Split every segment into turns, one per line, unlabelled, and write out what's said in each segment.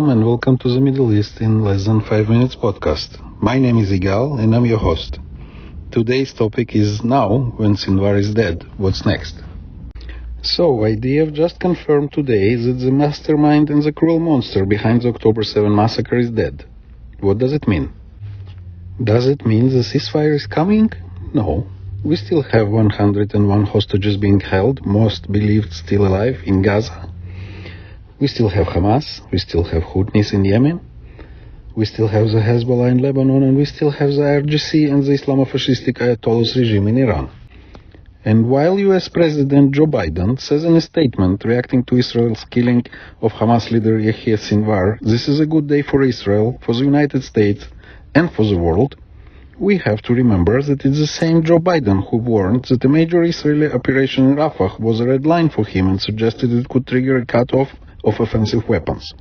Shalom and welcome to the Middle East in less than 5 minutes podcast. My name is Igal and I'm your host. Today's topic is now, when Sinwar is dead, what's next? So, IDF just confirmed today that the mastermind and the cruel monster behind the October 7 massacre is dead. What does it mean? Does it mean the ceasefire is coming? No. We still have 101 hostages being held, most believed still alive, in Gaza. We still have Hamas, we still have Houthis in Yemen, we still have the Hezbollah in Lebanon, and we still have the IRGC and the Islamofascistic Ayatollah's regime in Iran. And while US President Joe Biden says in a statement reacting to Israel's killing of Hamas leader Yahya Sinwar, this is a good day for Israel, for the United States, and for the world, we have to remember that it's the same Joe Biden who warned that a major Israeli operation in Rafah was a red line for him and suggested it could trigger a cut-off of offensive weapons.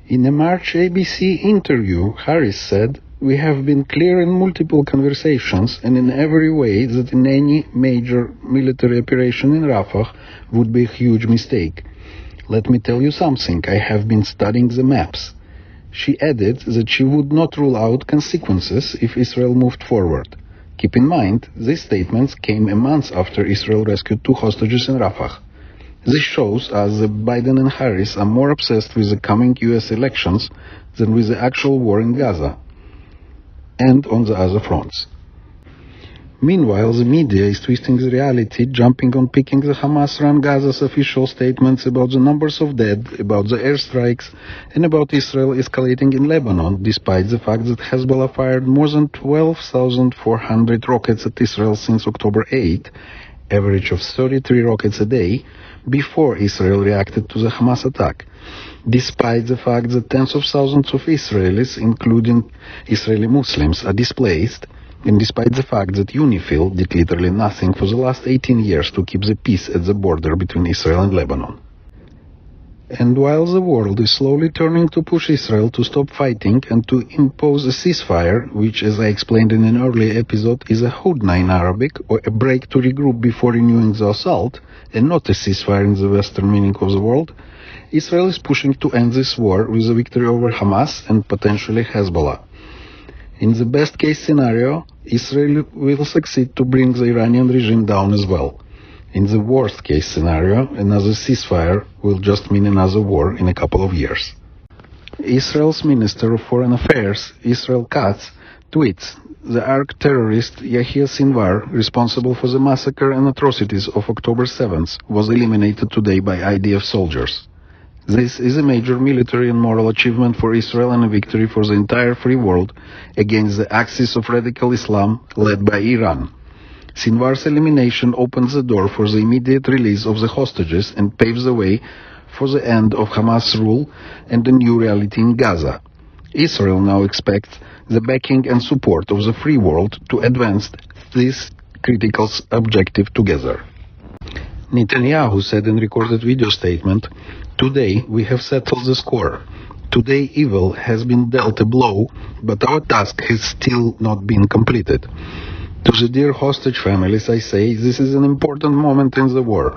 In a March ABC interview, Harris said, "We have been clear in multiple conversations and in every way that in any major military operation in Rafah would be a huge mistake. Let me tell you something, I have been studying the maps." She added that she would not rule out consequences if Israel moved forward. Keep in mind, these statements came a month after Israel rescued 2 hostages in Rafah. This shows us that Biden and Harris are more obsessed with the coming US elections than with the actual war in Gaza and on the other fronts. Meanwhile, the media is twisting the reality, jumping on picking the Hamas-run Gaza's official statements about the numbers of dead, about the airstrikes, and about Israel escalating in Lebanon, despite the fact that Hezbollah fired more than 12,400 rockets at Israel since October 8, average of 33 rockets a day, before Israel reacted to the Hamas attack, despite the fact that tens of thousands of Israelis, including Israeli Muslims, are displaced, and despite the fact that UNIFIL did literally nothing for the last 18 years to keep the peace at the border between Israel and Lebanon. And while the world is slowly turning to push Israel to stop fighting and to impose a ceasefire, which, as I explained in an earlier episode, is a hudna in Arabic, or a break to regroup before renewing the assault, and not a ceasefire in the Western meaning of the word, Israel is pushing to end this war with a victory over Hamas and potentially Hezbollah. In the best-case scenario, Israel will succeed to bring the Iranian regime down as well. In the worst-case scenario, another ceasefire will just mean another war in a couple of years. Israel's Minister of Foreign Affairs, Israel Katz, tweets, "The ARC terrorist Yahya Sinwar, responsible for the massacre and atrocities of October 7th, was eliminated today by IDF soldiers. This is a major military and moral achievement for Israel and a victory for the entire free world against the axis of radical Islam led by Iran. Sinwar's elimination opens the door for the immediate release of the hostages and paves the way for the end of Hamas rule and a new reality in Gaza. Israel now expects the backing and support of the free world to advance this critical objective together." Netanyahu said in recorded video statement, "Today we have settled the score. Today evil has been dealt a blow, but our task has still not been completed. To the dear hostage families I say, this is an important moment in the war.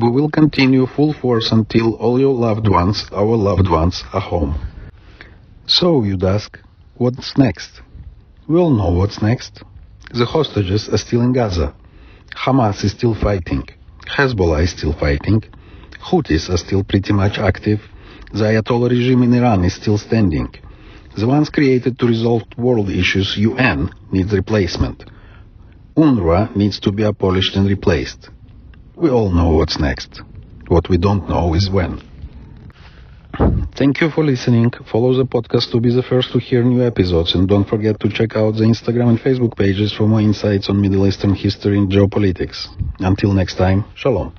We will continue full force until all your loved ones, our loved ones, are home." So, you'd ask, what's next? We all know what's next. The hostages are still in Gaza. Hamas is still fighting. Hezbollah is still fighting. Houthis are still pretty much active. The Ayatollah regime in Iran is still standing. The ones created to resolve world issues, UN, needs replacement. UNRWA needs to be abolished and replaced. We all know what's next. What we don't know is when. Thank you for listening. Follow the podcast to be the first to hear new episodes, and don't forget to check out the Instagram and Facebook pages for more insights on Middle Eastern history and geopolitics. Until next time, Shalom.